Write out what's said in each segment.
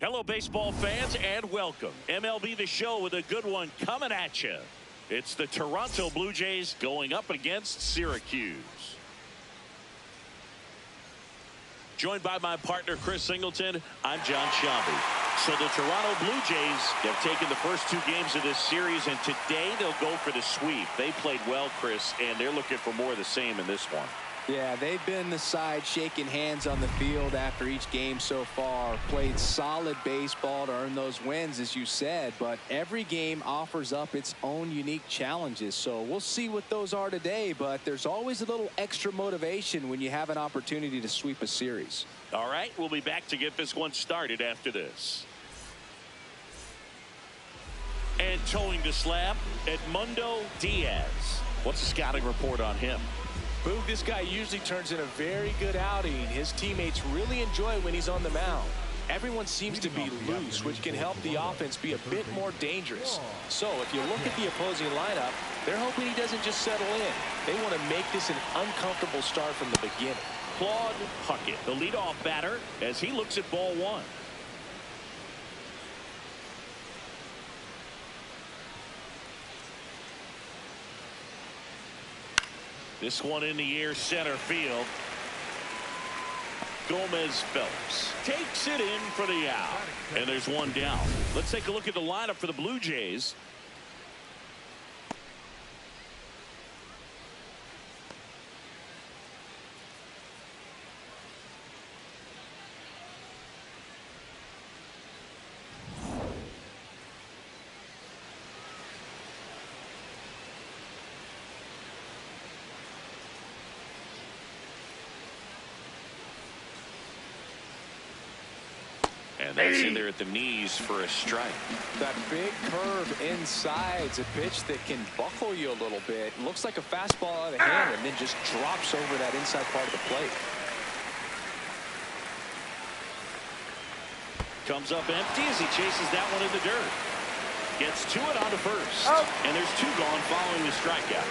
Hello, baseball fans, and welcome. MLB The Show with a good one coming at you. It's the Toronto Blue Jays going up against Syracuse. Joined by my partner, Chris Singleton, I'm John Shambi. So the Toronto Blue Jays have taken the first two games of this series, and today they'll go for the sweep. They played well, Chris, and they're looking for more of the same in this one. Yeah, they've been the side shaking hands on the field after each game so far. Played solid baseball to earn those wins, as you said, but every game offers up its own unique challenges. So we'll see what those are today, but there's always a little extra motivation when you have an opportunity to sweep a series. All right, we'll be back to get this one started after this. And towing the slab, Edmundo Diaz. What's the scouting report on him? Boog, this guy usually turns in a very good outing. His teammates really enjoy when he's on the mound. Everyone seems to be loose, which can help the offense be a bit more dangerous. So if you look at the opposing lineup, they're hoping he doesn't just settle in. They want to make this an uncomfortable start from the beginning. Claude Puckett, the leadoff batter, as he looks at ball one. This one in the air, center field. Gomez Phelps takes it in for the out. And there's one down. Let's take a look at the lineup for the Blue Jays. And that's in there at the knees for a strike. That big curve inside's a pitch that can buckle you a little bit. Looks like a fastball out of hand and then just drops over that inside part of the plate. Comes up empty as he chases that one in the dirt. Gets to it onto first. And there's two gone following the strikeout.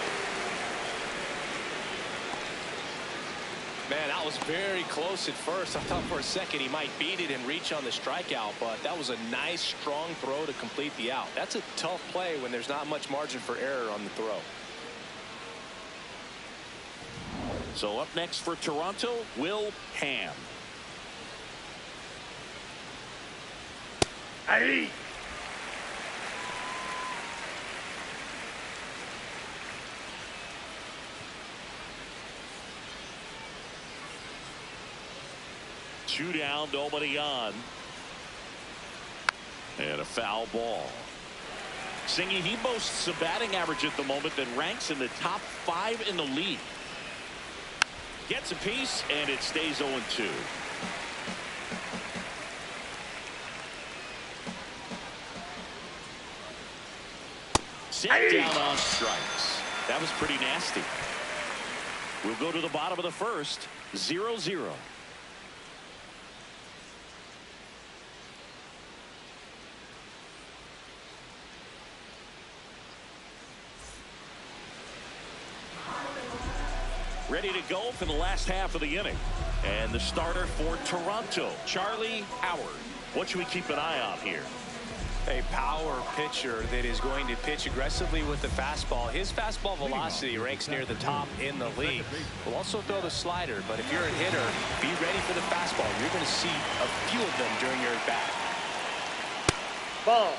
Man, that was very close at first. I thought for a second he might beat it and reach on the strikeout, but that was a nice, strong throw to complete the out. That's a tough play when there's not much margin for error on the throw. So up next for Toronto, Will Ham. Hey! Two down, nobody on. And a foul ball. Singy, he boasts a batting average at the moment that ranks in the top 5 in the league. Gets a piece, and it stays 0-2. Set down on strikes. That was pretty nasty. We'll go to the bottom of the first, 0-0. Ready to go for the last half of the inning. And the starter for Toronto, Charlie Howard. What should we keep an eye on here? A power pitcher that is going to pitch aggressively with the fastball. His fastball velocity ranks near the top in the league. Will also throw the slider, but if you're a hitter, be ready for the fastball. You're going to see a few of them during your at-bat. Ball.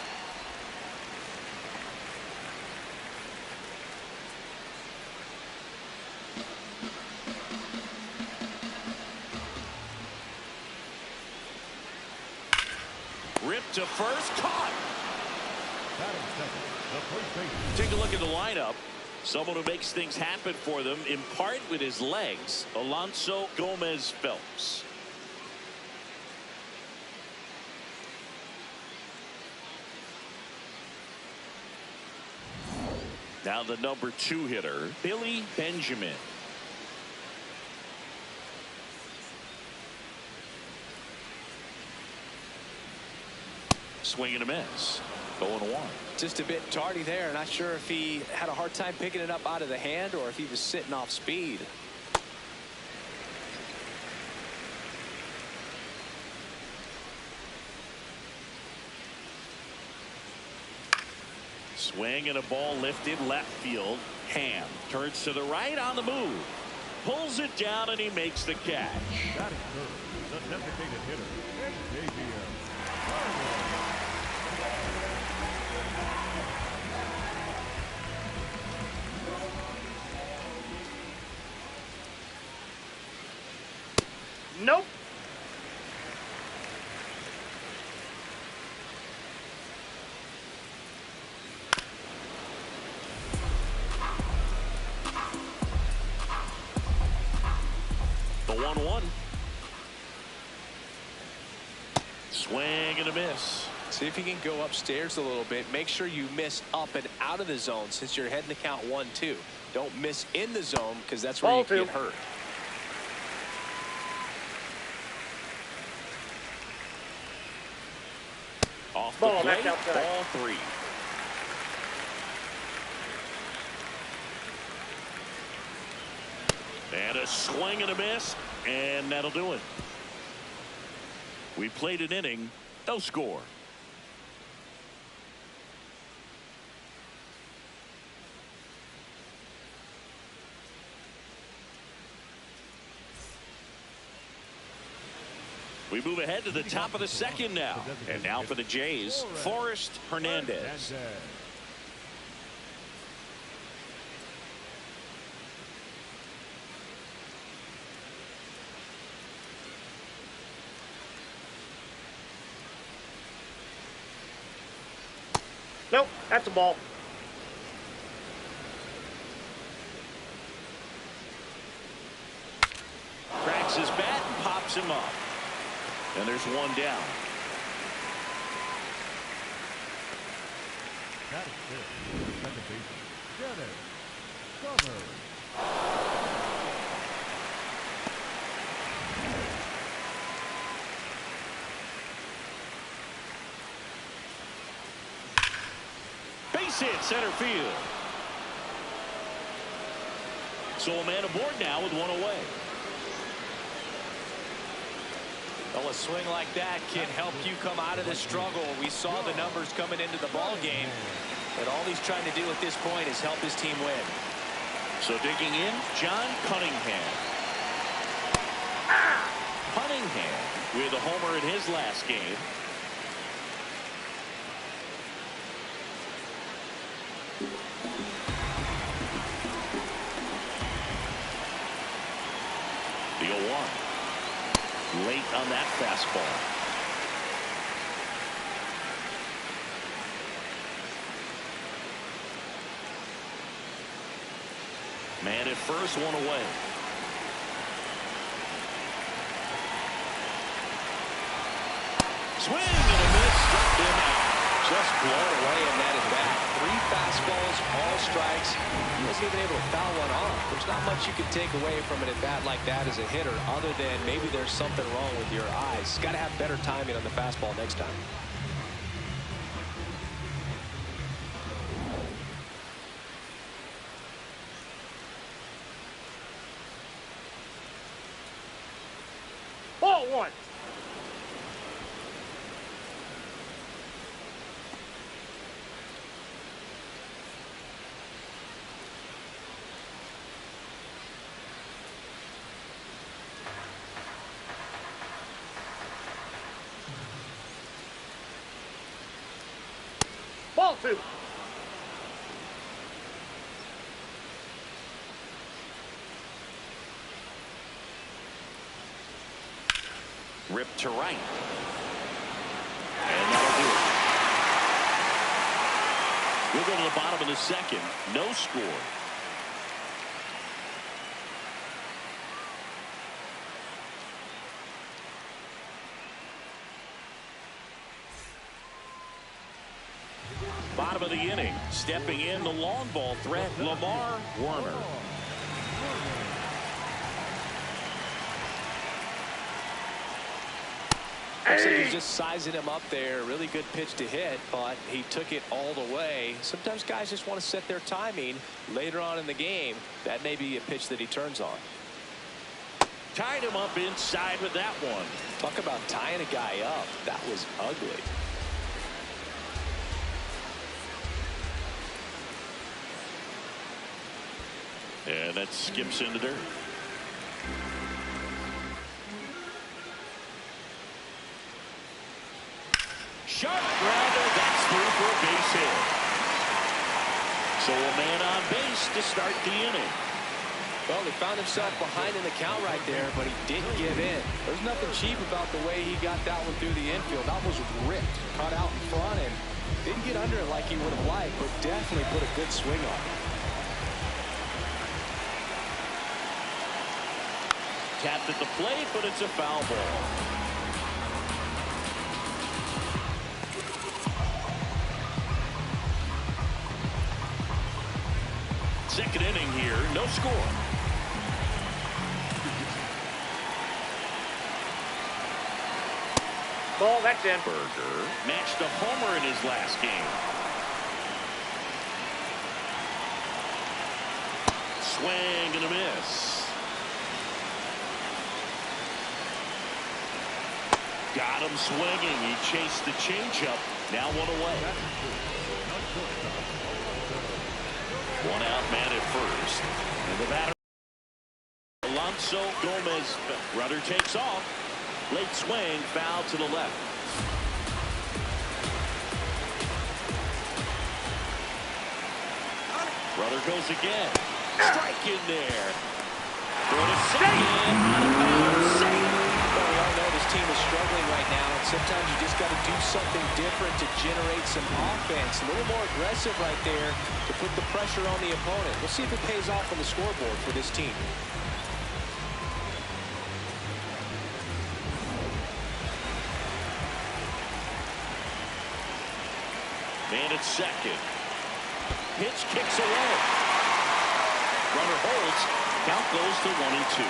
Ripped to first, caught. Take a look at the lineup. Someone who makes things happen for them, in part with his legs, Alonso Gomez Phelps. Now the number 2 hitter, Billy Benjamin. Swing and a miss. 0-1. Just a bit tardy there. Not sure if he had a hard time picking it up out of the hand or if he was sitting off speed. Swing and a ball lifted left field. Ham turns to the right on the move. Pulls it down and he makes the catch. That is the designated hitter, Xavier. Nope. The 1-1. Swing and a miss. See if you can go upstairs a little bit. Make sure you miss up and out of the zone since you're heading to count 1-2. Don't miss in the zone because that's where you get hurt. Off the plate, ball 3. And a swing and a miss, and that'll do it. We played an inning, no score. We move ahead to the top of the second now. And now for the Jays, Forrest Hernandez. Nope, that's a ball. Cracks his bat and pops him up. And there's one down. That is it. Second baseman, Dennis Summers. Base hit center field. So a man aboard now with one away. Well, a swing like that can help you come out of the struggle. We saw the numbers coming into the ball game, but all he's trying to do at this point is help his team win. So digging in, John Cunningham. Cunningham with a homer in his last game. The 0-1. Late on that fastball. Man at first, one away. Swing and a miss, struck him out. Just blown away in that at bat. 3 fastballs, all strikes. He wasn't even able to foul one off. There's not much you can take away from an at bat like that as a hitter, other than maybe there's something wrong with your eyes. Got to have better timing on the fastball next time. Ball 1. Ball 2. Ripped to right. And that'll do it. We'll go to the bottom of the second. No score. Bottom of the inning. Stepping in the long ball threat, Lamar Warner. Looks like he's just sizing him up there. Really good pitch to hit, but he took it all the way. Sometimes guys just want to set their timing later on in the game. That may be a pitch that he turns on. Tied him up inside with that one. Talk about tying a guy up. That was ugly. And that skips into dirt. Sharp grounder. That's through for a base hit. So a man on base to start the inning. Well, he found himself behind in the count right there, but he didn't give in. There's nothing cheap about the way he got that one through the infield. That was ripped, caught out in front, and didn't get under it like he would have liked, but definitely put a good swing on it. Tapped at the plate, but it's a foul ball. Second inning here, no score. Ball, that's in. Berger matched a homer in his last game. Swing and a miss. Got him swinging. He chased the changeup. Now one away. One out, man at first. And the batter, Alonso Gomez. Runner takes off. Late swing, foul to the left. Runner goes again. Strike in there. Throw to second. Safe. Well, we all know this team is struggling right now, and sometimes you just got to do something different to generate some offense. A little more aggressive right there to put the pressure on the opponent. We'll see if it pays off on the scoreboard for this team. Man at second. Pitch kicks away. Runner holds. Count goes to 1-2.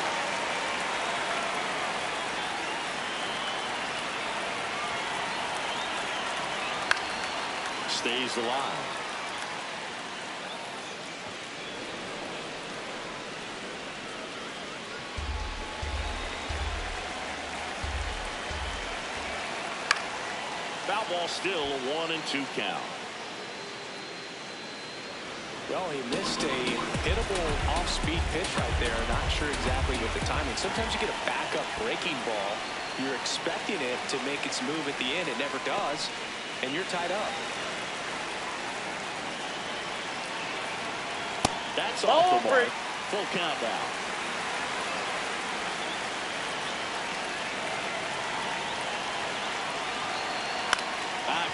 Stays alive. Foul ball still a 1-2 count. Well, he missed a hittable off-speed pitch right there. Not sure exactly with the timing. Sometimes you get a backup breaking ball. You're expecting it to make its move at the end. It never does, and you're tied up. That's off the mark. Full count now.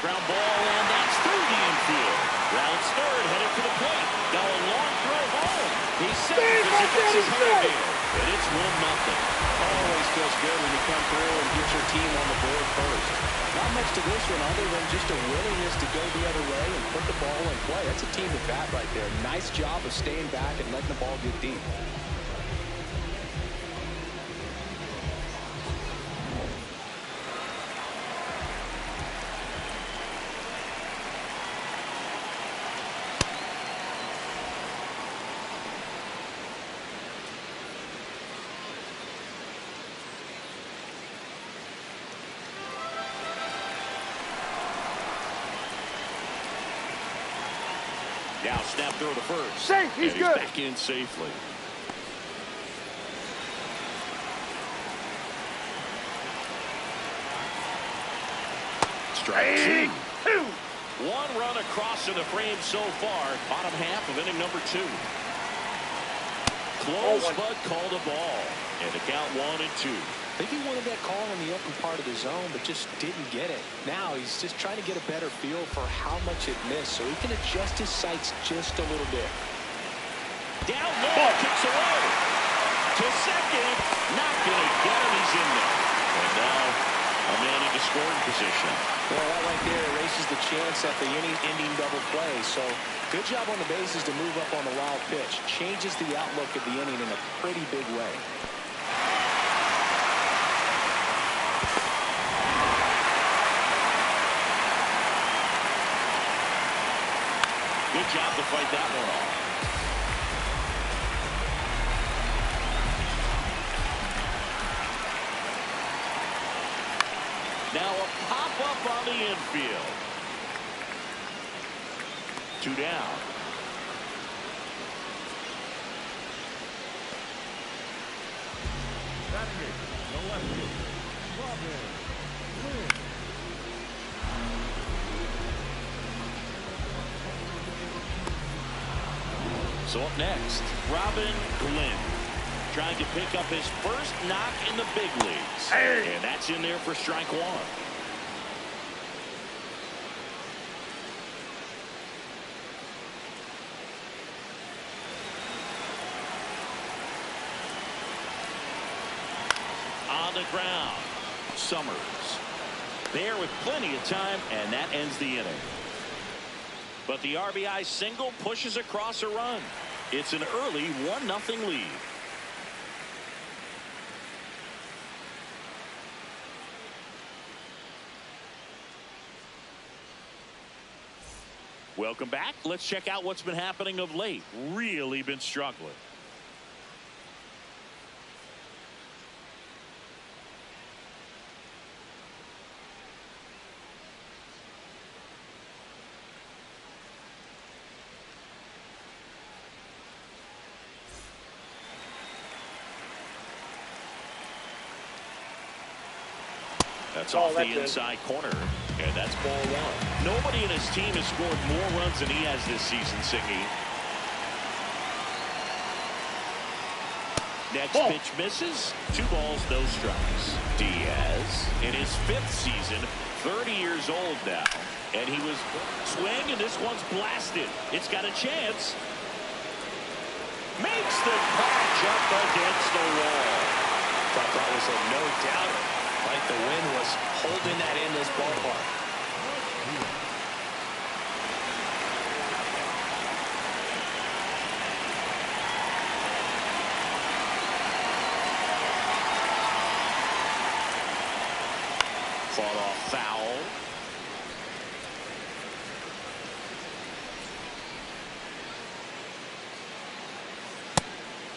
Ground ball, and that's through the infield. Rounds third, headed to the plate. Now a long throw home. He saves as he gets his head in. And it's 1-0. Always feels good when you come through and get your team on the board first. Not much to this one other than just a willingness to go the other way and put the ball in play. That's a team at bat right there. Nice job of staying back and letting the ball get deep. Now snap throw to first. Safe, he's good. Back in safely. Strike two. One run across in the frame so far. Bottom half of inning number 2. Close, but called a ball. And the count 1-2. I think he wanted that call in the open part of the zone, but just didn't get it. Now he's just trying to get a better feel for how much it missed so he can adjust his sights just a little bit. Down low, kicks away. To second. Not going to get him. He's in there. And now a man into scoring position. Well, that right there erases the chance at the inning-ending double play. So good job on the bases to move up on the wild pitch. Changes the outlook of the inning in a pretty big way. Good job to fight that one off. Now a pop-up on the infield. 2 down. Catching the left fielder, Robin Lynn. So up next, Robin Glenn, trying to pick up his first knock in the big leagues. Hey. And that's in there for strike one. On the ground, Summers. There with plenty of time, and that ends the inning. But the RBI single pushes across a run. It's an early 1-0 lead. Welcome back. Let's check out what's been happening of late. Really been struggling. That's off the inside corner, and that's ball one. Nobody in his team has scored more runs than he has this season, Singy. Next pitch misses. 2 balls, no strikes. Diaz in his 5th season, 30 years old now, and he was swinging. This one's blasted. It's got a chance. Makes the catch up against the wall. Thought that was a no doubter. Like the wind was holding that in this ballpark. Fought off foul.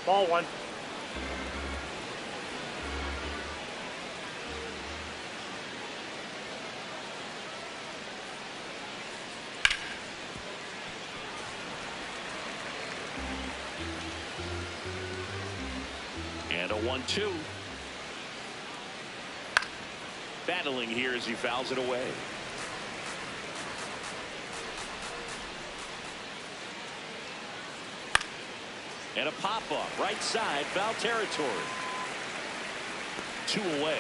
Ball one. And a 1-2. Battling here as he fouls it away. And a pop-up, right side, foul territory. 2 away.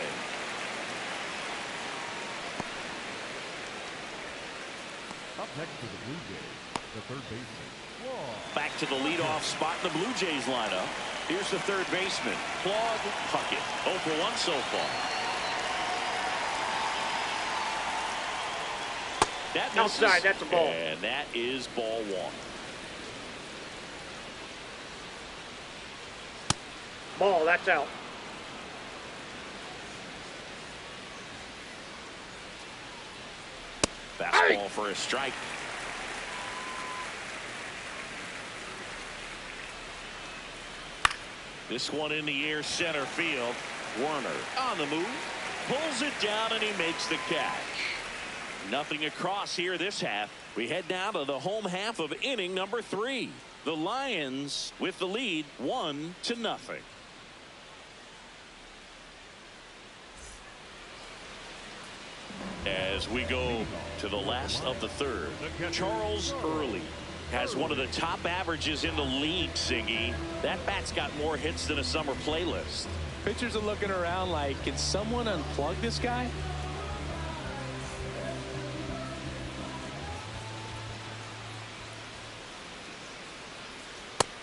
Up next to the Blue Jays, the third baseman, Claude. Back to the leadoff spot in the Blue Jays lineup. Here's the third baseman, Claude Puckett. 0 for 1 so far. That misses, outside, that's a ball. And that is ball one. Ball, that's out. Fastball for a strike. This one in the air, center field. Werner on the move, pulls it down, and he makes the catch. Nothing across here this half. We head now to the home half of inning number 3. The Lions with the lead 1-0. As we go to the last of the third, Charles Early has one of the top averages in the league, Siggy. That bat's got more hits than a summer playlist. Pitchers are looking around like, can someone unplug this guy?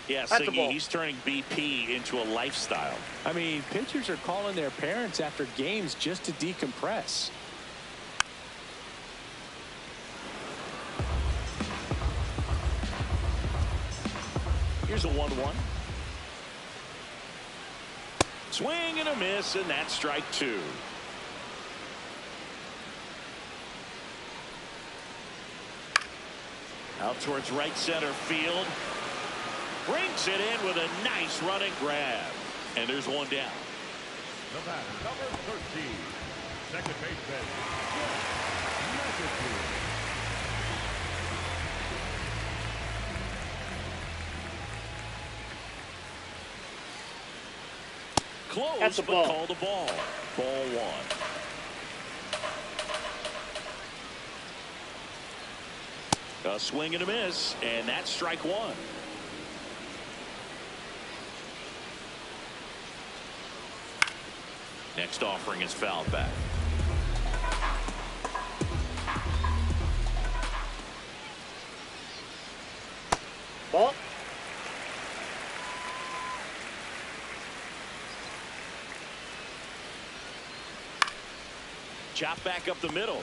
Yeah, That's a Siggy, ball. he's turning BP into a lifestyle. I mean, pitchers are calling their parents after games just to decompress. Here's a 1-1. Swing and a miss, and that's strike 2. Out towards right center field. Brings it in with a nice running grab. And there's one down. The batter, number 13, second baseman, Syracuse. close, That's a but ball. called a ball. Ball one. A swing and a miss, and that's strike one. Next offering is fouled back. Ball. Chop back up the middle.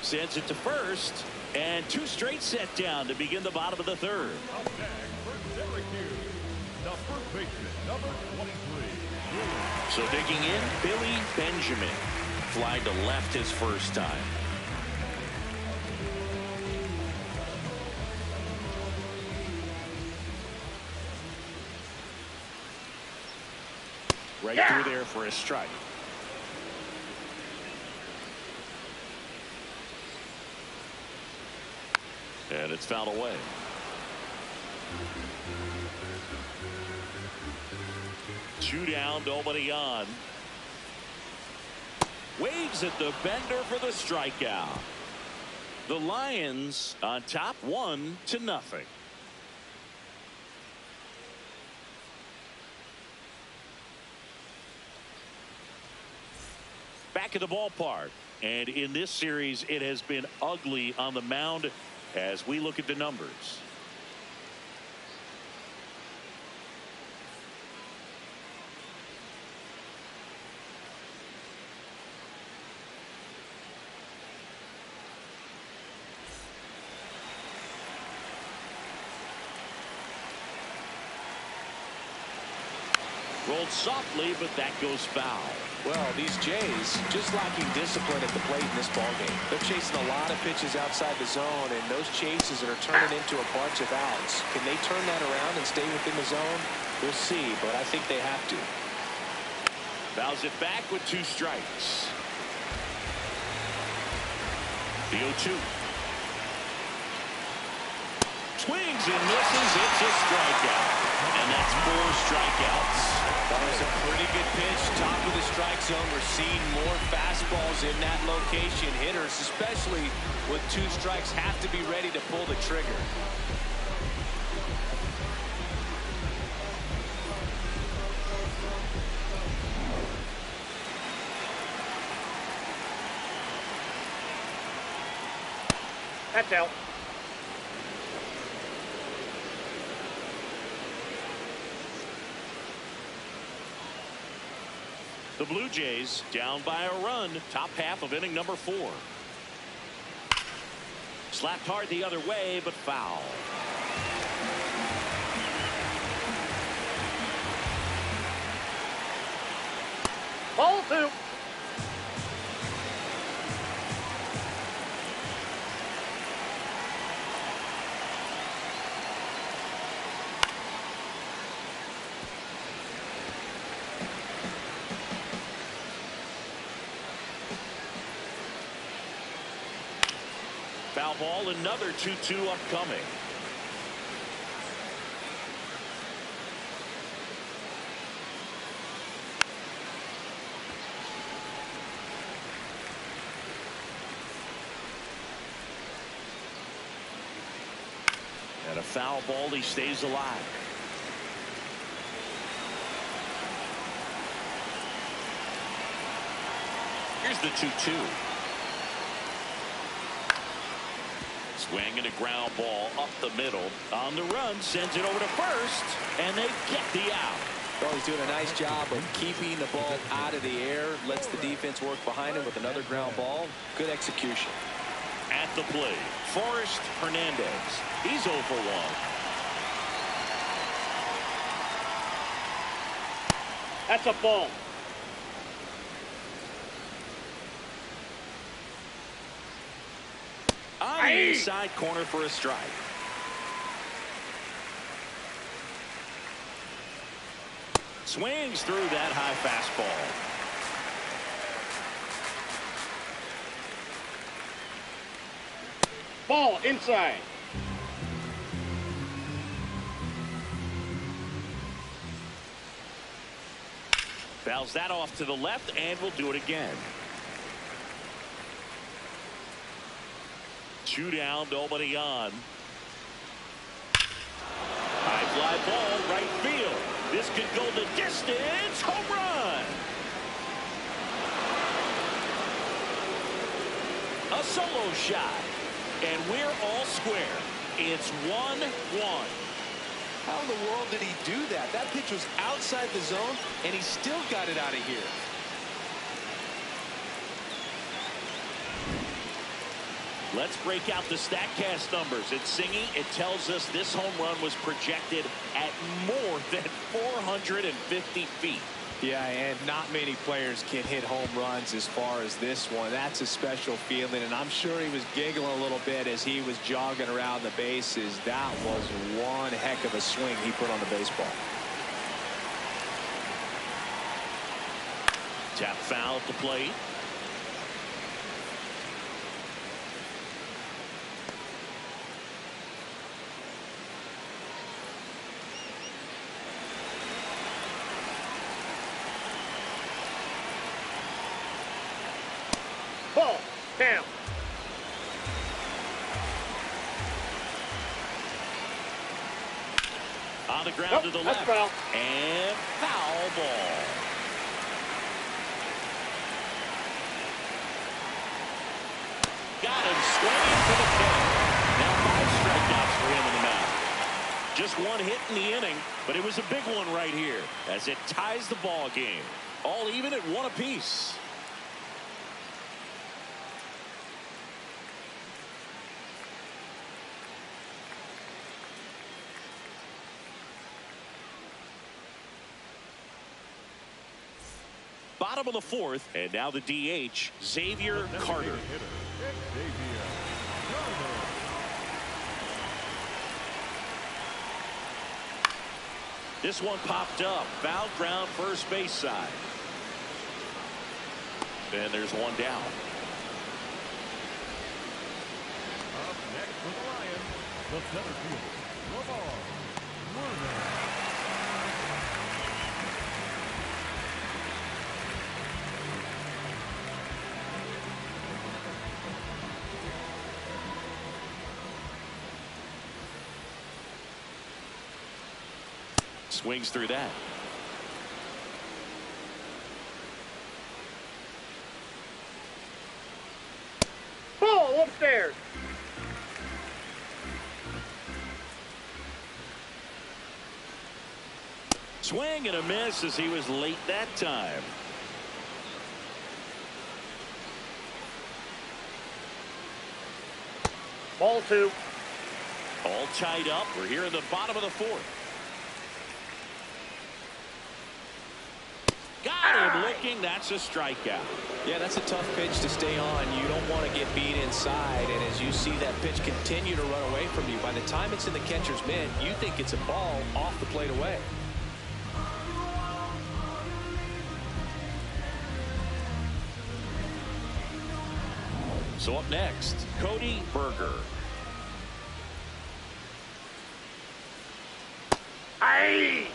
Sends it to first, and two straight set down to begin the bottom of the third. Up next for Syracuse, the first baseman, number 23. So digging in, Billy Benjamin. Fly to left his first time. Right through there for a strike. And it's fouled away. Two down, nobody on. Waves at the bender for the strikeout. The Lions on top 1-0. Back at the ballpark, and in this series it has been ugly on the mound as we look at the numbers. Rolled softly, but that goes foul. Well, these Jays just lacking discipline at the plate in this ballgame. They're chasing a lot of pitches outside the zone, and those chases are turning into a bunch of outs. Can they turn that around and stay within the zone? We'll see, but I think they have to. Fouls it back with two strikes. The 0-2. Swings and misses. It's a strikeout. And that's 4 strikeouts. That was a pretty good pitch. Top of the strike zone. We're seeing more fastballs in that location. Hitters, especially with 2 strikes, have to be ready to pull the trigger. That's out. The Blue Jays down by a run, top half of inning number 4. Slapped hard the other way, but foul. Ball 2. Foul ball, another 2-2 upcoming. And a foul ball, he stays alive. Here's the 2-2. Swing and a ground ball up the middle. On the run, sends it over to first, and they get the out. Well, he's doing a nice job of keeping the ball out of the air. Lets the defense work behind him with another ground ball. Good execution. At the plate, Forrest Hernandez. He's 0 for 1. That's a ball. On the inside corner for a strike. Swings through that high fastball. Ball inside. Fouls that off to the left, and will do it again. 2 down, nobody on. High fly ball, right field. This could go the distance. Home run. A solo shot. And we're all square. It's 1-1. How in the world did he do that? That pitch was outside the zone, and he still got it out of here. Let's break out the StatCast numbers. It's singing. It tells us this home run was projected at more than 450 feet. Yeah, and not many players can hit home runs as far as this one. That's a special feeling, and I'm sure he was giggling a little bit as he was jogging around the bases. That was one heck of a swing he put on the baseball. Tap foul at the plate. Ball. Down. On the ground Nope, to the that's left. foul. And foul ball. Got him swinging for the kill. Now 5 strikeouts for him in the mound. Just 1 hit in the inning, but it was a big one right here as it ties the ball game. All even at 1 apiece. Bottom of the 4th, and now the DH, Xavier Carter. This one popped up. Foul ground first base side. And there's 1 down. Up next for the Lions, the center fielder, Lamar Werner. Swings through that. Ball upstairs. Swing and a miss as he was late that time. Ball 2. All tied up. We're here in the bottom of the 4th. Got him looking. That's a strikeout. Yeah, that's a tough pitch to stay on. You don't want to get beat inside, and as you see that pitch continue to run away from you, by the time it's in the catcher's mitt, you think it's a ball off the plate away. So up next, Cody Berger. Aye.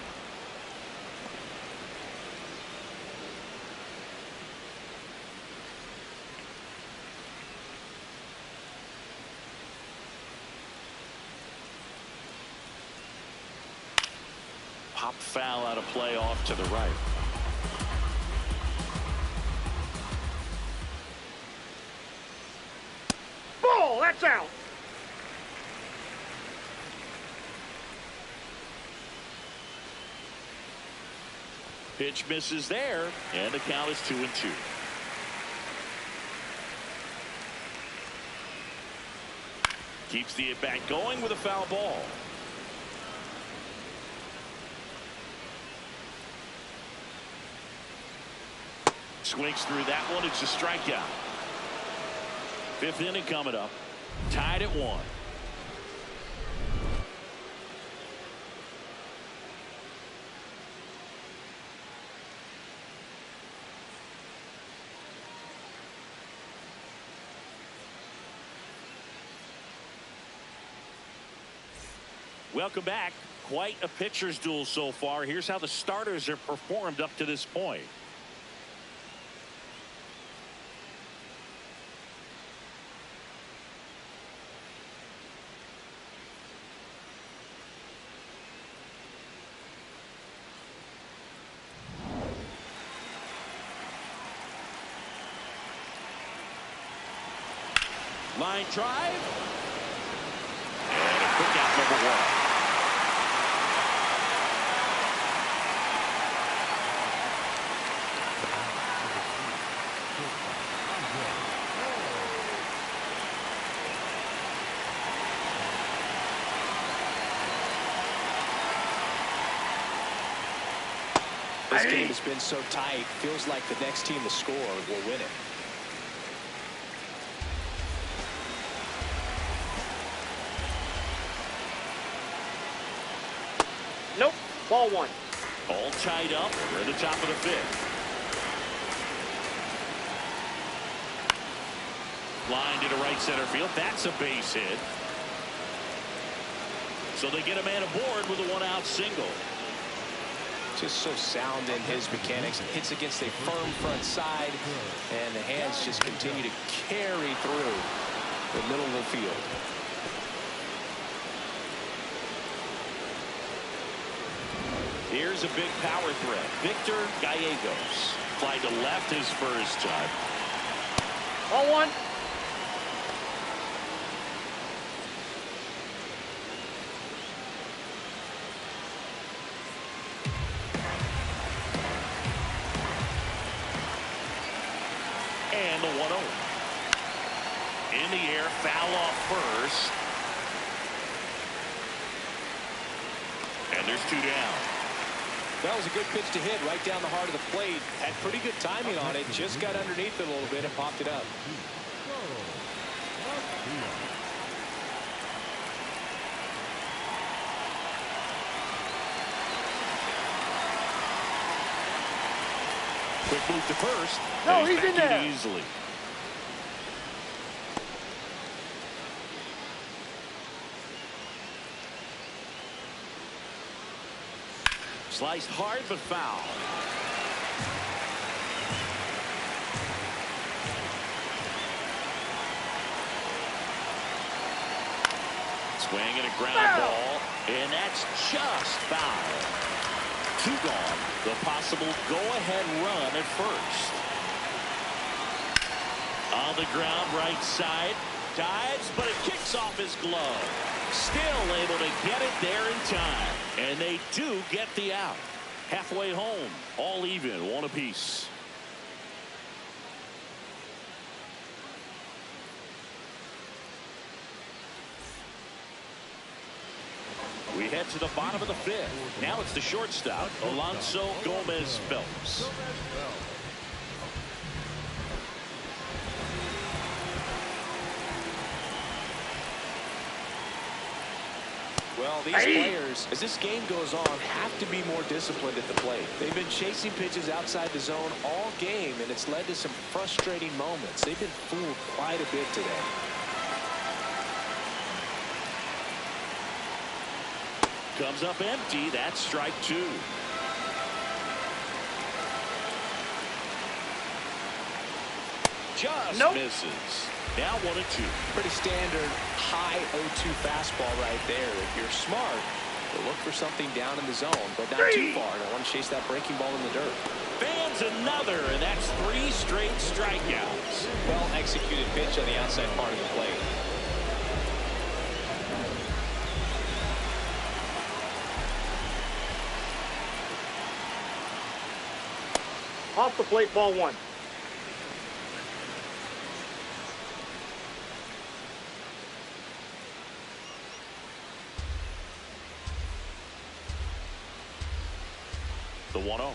Pop foul out of play off to the right. Ball. That's out. Pitch misses there, and the count is 2-2. Keeps the at-bat going with a foul ball. Swings through that one. It's a strikeout. 5th inning coming up. Tied at 1. Welcome back. quite a pitcher's duel so far. Here's how the starters have performed up to this point. Line drive. And a quick out, number one. This game has been so tight. Feels like the next team to score will win it. Nope. Ball one. All tied up. We're at the top of the fifth. Line into right center field. That's a base hit. So they get a man aboard with a one-out single. Just so sound in his mechanics. Hits against a firm front side, and the hands just continue to carry through the middle of the field. Here's a big power threat. Victor Gallegos. Fly to left his first time. Ball one. And the 1-0. In the air, foul off first. And there's two down. That was a good pitch to hit right down the heart of the plate. Had pretty good timing on it. Just got underneath it a little bit and popped it up. Quick move to first. No, he's in back there. easily. Sliced hard but foul. Swing and a ground ball, and that's just foul. Two gone. The possible go-ahead run at first. On the ground, right side. Dives, but it kicks off his glove. Still able to get it there in time. And they do get the out. Halfway home, all even, one apiece. We head to the bottom of the fifth. Now it's the shortstop, Alonso Gomez Phelps. Well, these players, as this game goes on, have to be more disciplined at the plate. They've been chasing pitches outside the zone all game, and it's led to some frustrating moments. They've been fooled quite a bit today. Comes up empty. That's strike two. Just misses. Now 1-2. Pretty standard high 0-2 fastball right there. If you're smart, you'll look for something down in the zone, but not too far. Don't want to chase that breaking ball in the dirt. Fans another, and that's 3 straight strikeouts. Well executed pitch on the outside part of the plate. Off the plate, ball one. The 1-0.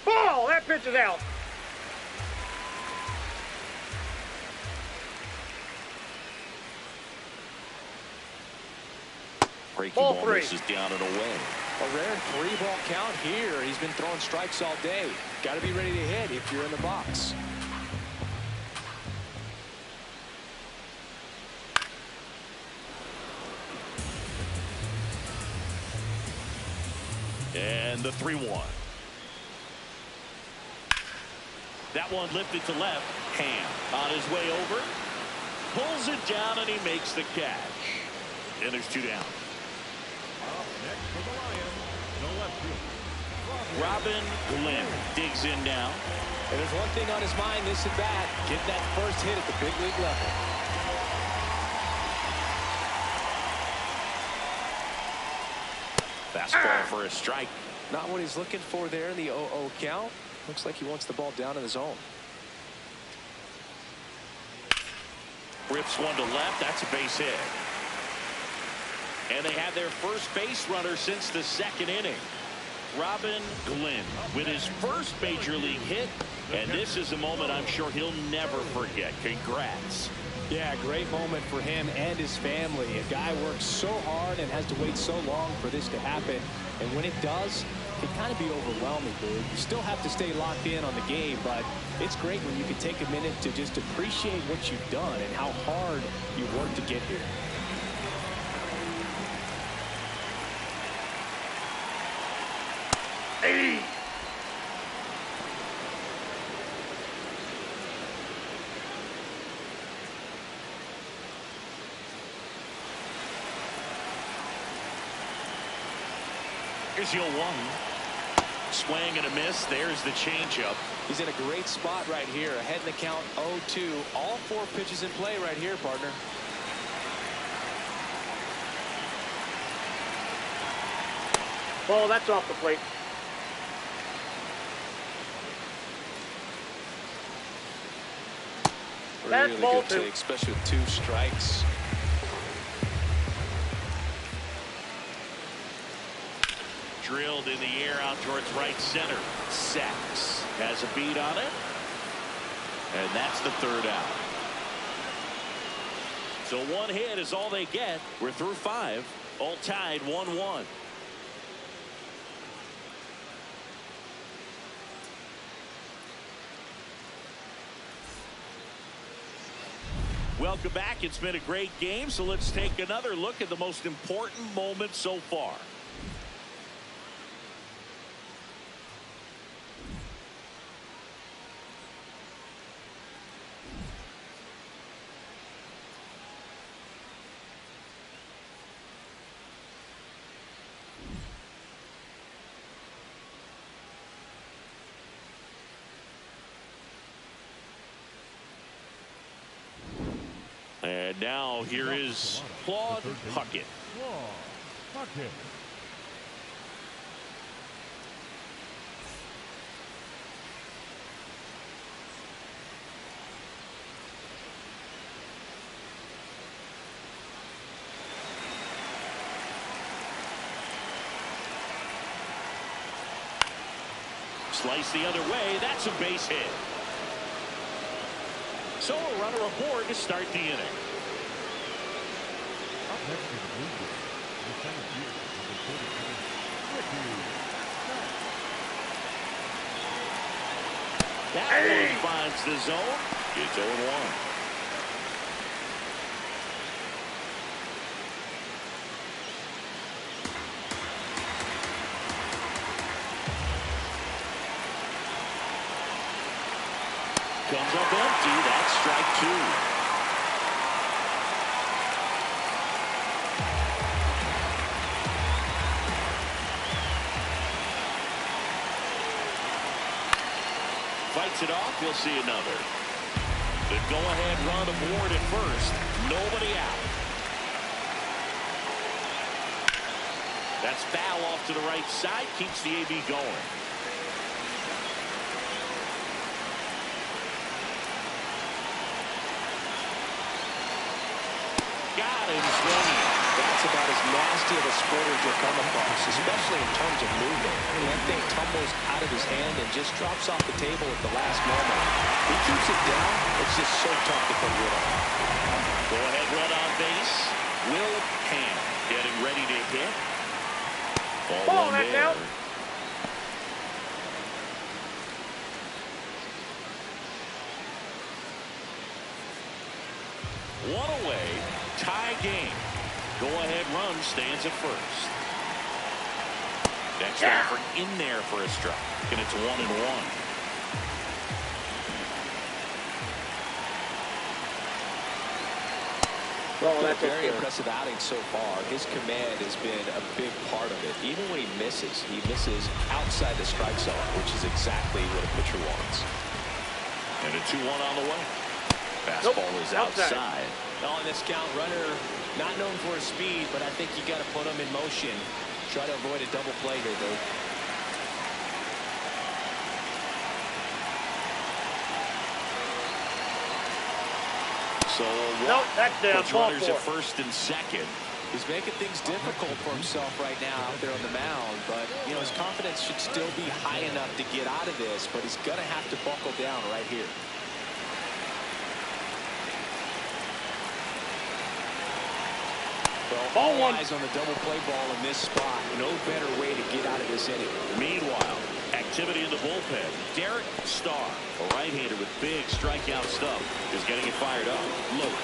Ball! That pitch is out. Breaking Ball ball three. misses down and away. A rare 3-ball count here. He's been throwing strikes all day. Got to be ready to hit if you're in the box. And the 3-1. That one lifted to left. Ham on his way over. Pulls it down, and he makes the catch. And there's 2 down. Up next for the Lions, the left fielder, Robin Glenn digs in now. And there's one thing on his mind this at bat. Get that first hit at the big league level. Fastball for a strike. Not what he's looking for there in the 0-0 count. Looks like he wants the ball down in the zone. Rips one to left. That's a base hit. And they have their first base runner since the 2nd inning. Robin Glenn with his first major league hit. And this is a moment I'm sure he'll never forget. Congrats. Yeah, great moment for him and his family. A guy works so hard and has to wait so long for this to happen. And when it does, it can kind of be overwhelming, dude. You still have to stay locked in on the game, but it's great when you can take a minute to just appreciate what you've done and how hard you worked to get here. Hey! Here's the 0-1. Swing and a miss. There's the changeup. He's in a great spot right here. Ahead in the count 0-2. All 4 pitches in play right here, partner. Ball, that's off the plate. That's Really ball good 2. take, especially with 2 strikes. Drilled in the air out towards right center. Sacks has a beat on it. And that's the 3rd out. So 1 hit is all they get. We're through 5. All tied 1-1. Welcome back. It's been a great game. So let's take another look at the most important moment so far. And now here is Claude Puckett. Puckett. Slice the other way. That's a base hit. So a runner aboard to start the inning. Up next is the BlueJays, the center fielder, number 33, That one finds the zone. It's 0-1. Comes up empty. That's strike 2. Fights it off. We'll see another. The go-ahead run aboard at first. Nobody out. That's foul off to the right side. Keeps the AB going. Got him swinging. That's about as nasty of a splitter as you'll come across, especially in terms of movement. I mean, that thing tumbles out of his hand and just drops off the table at the last moment. He keeps it down. It's just so tough to put rid of. Go ahead run on base. Will Ham getting ready to hit. Ball, that's there. out. One away. Tie game. Go ahead run stands at first. Next effort in there for a strike. And it's 1-1. Well, Been a that's very impressive outing so far. His command has been a big part of it. Even when he misses outside the strike zone, which is exactly what a pitcher wants. And a 2-1 on the way. Fastball is outside. On this count, runner not known for his speed, but I think you got to put him in motion. Try to avoid a double play here, though. So that's runners at first and second. He's making things difficult for himself right now out there on the mound, but you know his confidence should still be high enough to get out of this, but he's going to have to buckle down right here. Well, all eyes on the double play ball in this spot. No better way to get out of this inning. Meanwhile, activity in the bullpen. Derek Starr, a right-hander with big strikeout stuff, is getting it fired up. Look.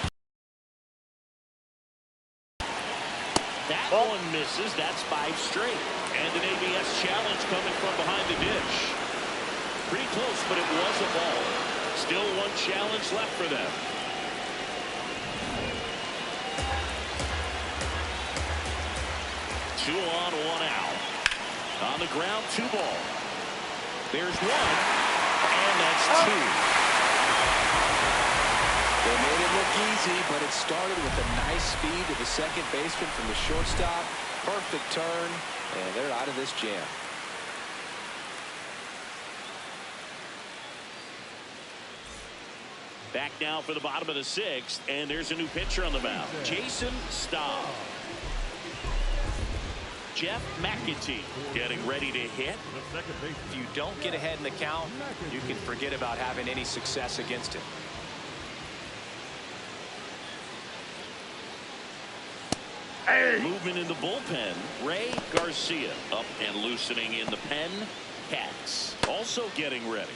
That one misses. That's 5 straight. And an ABS challenge coming from behind the dish. Pretty close, but it was a ball. Still one challenge left for them. Two on, 1 out. On the ground, 2 ball. There's 1, and that's 2. They made it look easy, but it started with a nice speed to the second baseman from the shortstop. Perfect turn, and they're out of this jam. Back now for the bottom of the 6th, and there's a new pitcher on the mound. Jason Staub. Jeff McAtee getting ready to hit. If you don't get ahead in the count, you can forget about having any success against him. Movement in the bullpen. Ray Garcia up and loosening in the pen. Cats also getting ready.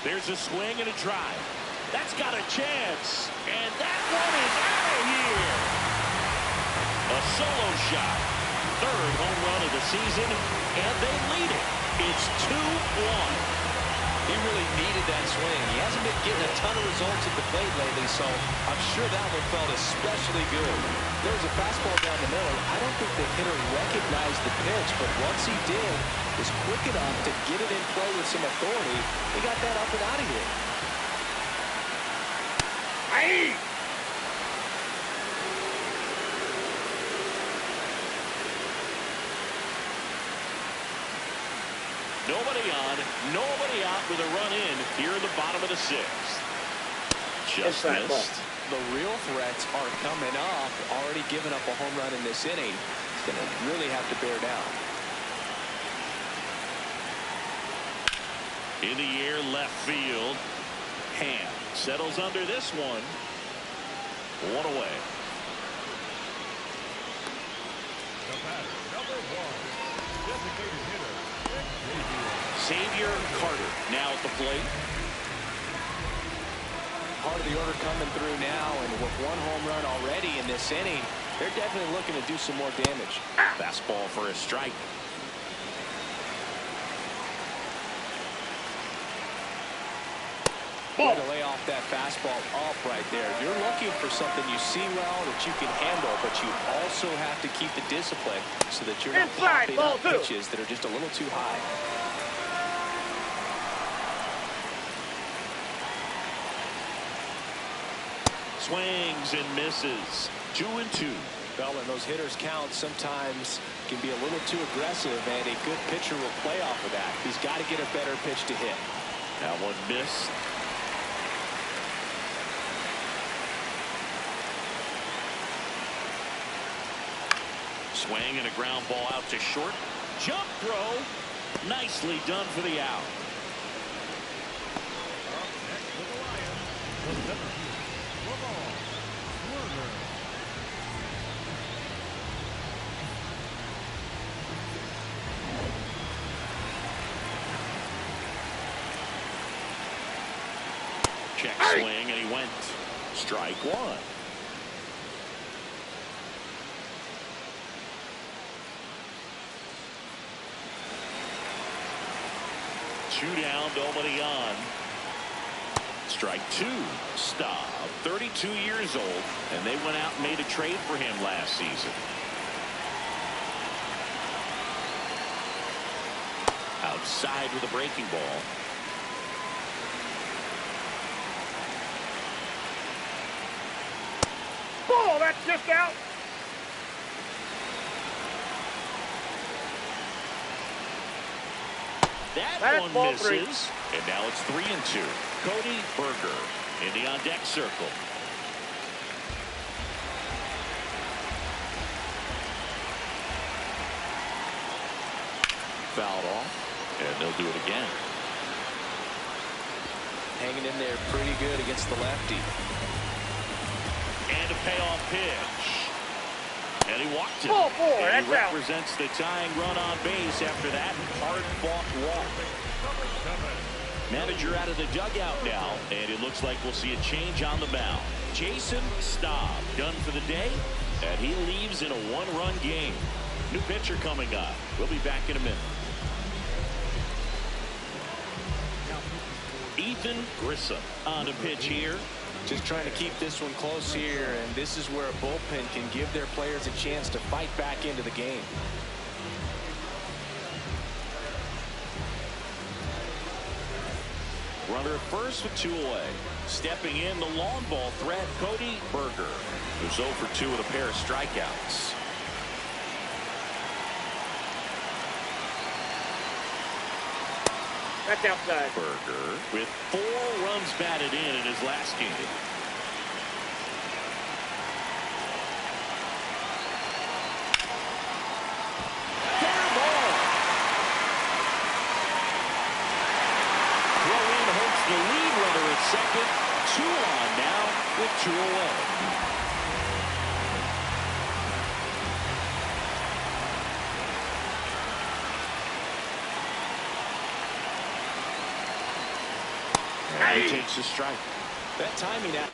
There's a swing and a drive. That's got a chance, and that one is out of here. A solo shot, 3rd home run of the season, and they lead it. It's 2-1. He really needed that swing. He hasn't been getting a ton of results at the plate lately, so I'm sure that one felt especially good. There was a fastball down the middle. I don't think the hitter recognized the pitch, but once he did, was quick enough to get it in play with some authority. He got that up and out of here. Nobody on, nobody out with a run in here in the bottom of the 6th. Just missed. The real threats are coming up. Already given up a home run in this inning. He's going to really have to bear down. In the air, left field. Ham settles under this one. 1 away. The batter, number 1, designated hitter, Xavier Carter now at the plate. Part of the order coming through now, and with 1 home run already in this inning, they're definitely looking to do some more damage. Fastball for a strike. Way to lay off that fastball up right there. You're looking for something you see well that you can handle, but you also have to keep the discipline so that you're not popping up pitches that are just a little too high. Swings and misses. 2-2. Well, when those hitters count, sometimes can be a little too aggressive, and a good pitcher will play off of that. He's got to get a better pitch to hit. That one missed. Swing and a ground ball out to short. Jump throw. Nicely done for the out. next for the Lions, the center fielder, Werner. Check swing, and he went. Strike one. Two down, nobody on. Strike two. Stop. 32 years old, and they went out and made a trade for him last season. Outside with a breaking ball. Ball, that's just out. That one ball misses. And now it's 3-2. Cody Berger in the on-deck circle. Fouled off, and they'll do it again. Hanging in there pretty good against the lefty. And a payoff pitch. And he walked it. Ball four, and he that's out. represents the tying run on base after that hard-fought walk. Manager out of the dugout now, and it looks like we'll see a change on the mound. Jason Staub done for the day, and he leaves in a one-run game. New pitcher coming up. We'll be back in a minute. Ethan Grissom on a pitch here. Just trying to keep this one close here, and this is where a bullpen can give their players a chance to fight back into the game. Runner at first with 2 away. Stepping in, the long ball threat, Cody Berger, who's 0 for 2 with a pair of strikeouts. That's outside. Berger with 4 runs batted in his last game. Fair ball. Throw in hopes the lead runner at second. 2 on now with 2 away. He takes a strike. That timing out.